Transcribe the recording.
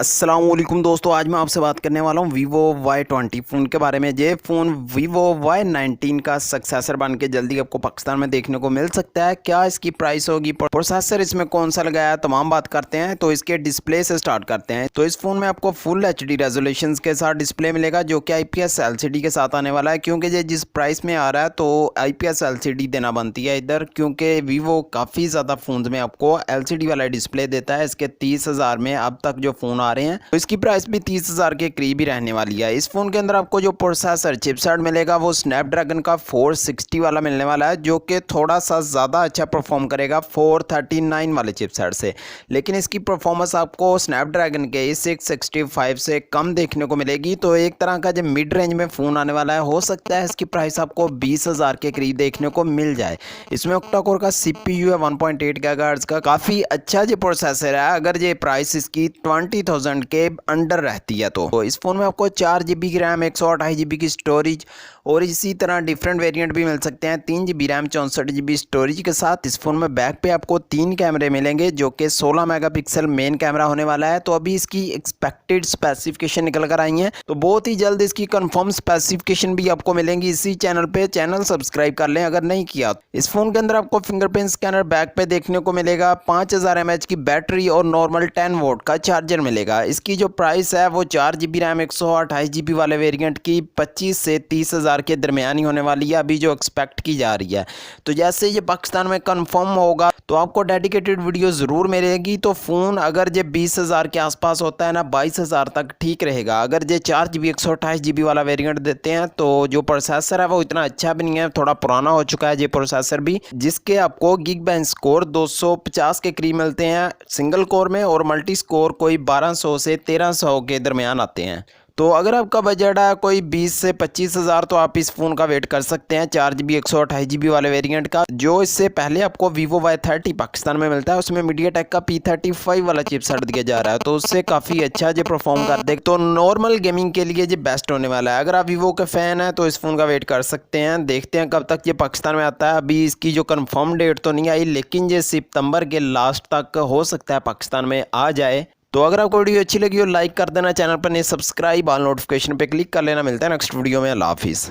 अस्सलामुअलैकुम दोस्तों, आज मैं आपसे बात करने वाला हूँ Vivo Y20 फ़ोन के बारे में। ये फ़ोन Vivo Y19 का सक्सेसर बन के जल्दी आपको पाकिस्तान में देखने को मिल सकता है। क्या इसकी प्राइस होगी, प्रोसेसर इसमें कौन सा लगाया है, तमाम बात करते हैं। तो इसके डिस्प्ले से स्टार्ट करते हैं। तो इस फ़ोन में आपको फुल HD रेजोल्यूशन के साथ डिस्प्ले मिलेगा, जो कि IPS LCD के साथ आने वाला है। क्योंकि ये जिस प्राइस में आ रहा है तो IPS LCD देना बनती है इधर, क्योंकि Vivo काफ़ी ज़्यादा फ़ोन में आपको LCD वाला डिस्प्ले देता है। इसके 30,000 में अब तक जो फ़ोन आ रहे हैं तो इसकी प्राइस भी 30,000 के करीब ही रहने वाली है। इस फोन के अंदर आपको जो प्रोसेसर चिपसेट मिलेगा वो स्नैपड्रैगन का 460 वाला मिलने वाला है, जो कि थोड़ा सा ज़्यादा अच्छा परफॉर्म करेगा 439 वाले चिपसेट से। लेकिन इसकी परफॉर्मेंस आपको स्नैपड्रैगन के 665 से कम देखने को मिलेगी। तो एक तरह का जो मिड रेंज में फ़ोन आने वाला है, हो सकता है इसकी प्राइस आपको 20,000 के करीब देखने को मिल जाए। इसमें ऑक्टा कोर का CPU है 1.8 गीगाहर्ट्ज़ का, काफ़ी अच्छा जो प्रोसेसर है। अगर ये प्राइस इसकी 20,000 के अंडर रहती है तो इस फोन में आपको 4GB की रैम, 128GB की स्टोरेज और इसी तरह डिफरेंट वेरिएंट भी मिल सकते हैं। 3GB रैम 64GB स्टोरेज के साथ इस फोन में बैक पे आपको 3 कैमरे मिलेंगे, जो कि 16 मेगापिक्सल मेन कैमरा होने वाला है। तो अभी इसकी एक्सपेक्टेड स्पेसिफिकेशन निकल कर आई है, तो बहुत ही जल्द इसकी कंफर्म स्पेसिफिकेशन भी आपको मिलेंगी इसी चैनल पे। चैनल सब्सक्राइब कर लें अगर नहीं किया। इस फोन के अंदर आपको फिंगरप्रिंट स्कैनर बैक पे देखने को मिलेगा, 5000 mAh की बैटरी और नॉर्मल 10 वोल्ट का चार्जर मिलेगा। इसकी जो प्राइस है वो 4GB रैम 128GB वाले वेरिएंट की 25 से 30,000 के दरमियान ही होने वाली है, अभी जो एक्सपेक्ट की जा रही है। तो जैसे ये पाकिस्तान में कंफर्म होगा तो आपको डेडिकेटेड वीडियो ज़रूर मिलेगी। तो फ़ोन अगर ये 20,000 के आसपास होता है ना, 22,000 तक ठीक रहेगा। अगर ये 4GB 128GB वाला वेरिएंट देते हैं तो जो प्रोसेसर है वो इतना अच्छा भी नहीं है, थोड़ा पुराना हो चुका है ये प्रोसेसर भी, जिसके आपको Geekbench स्कोर 250 के करीब मिलते हैं सिंगल कोर में, और मल्टी स्कोर कोई 1200 से 1300 के दरमियान आते हैं। तो अगर आपका बजट है कोई 20 से 25,000 तो आप इस फ़ोन का वेट कर सकते हैं 4GB 128GB वाले वेरिएंट का। जो इससे पहले आपको Vivo Y30 पाकिस्तान में मिलता है, उसमें MediaTek का P35 वाला चिपसेट दिया जा रहा है, तो उससे काफ़ी अच्छा जो परफॉर्म कर दे। तो नॉर्मल गेमिंग के लिए ये बेस्ट होने वाला है। अगर आप Vivo के फ़ैन हैं तो इस फ़ोन का वेट कर सकते हैं। देखते हैं कब तक ये पाकिस्तान में आता है। अभी इसकी जो कन्फर्म डेट तो नहीं आई, लेकिन ये सितंबर के लास्ट तक हो सकता है पाकिस्तान में आ जाए। तो अगर आपको वीडियो अच्छी लगी हो लाइक कर देना, चैनल पर नहीं सब्सक्राइब, ऑल नोटिफिकेशन पे क्लिक कर लेना। मिलता है नेक्स्ट वीडियो में। अल्लाह हाफिज़।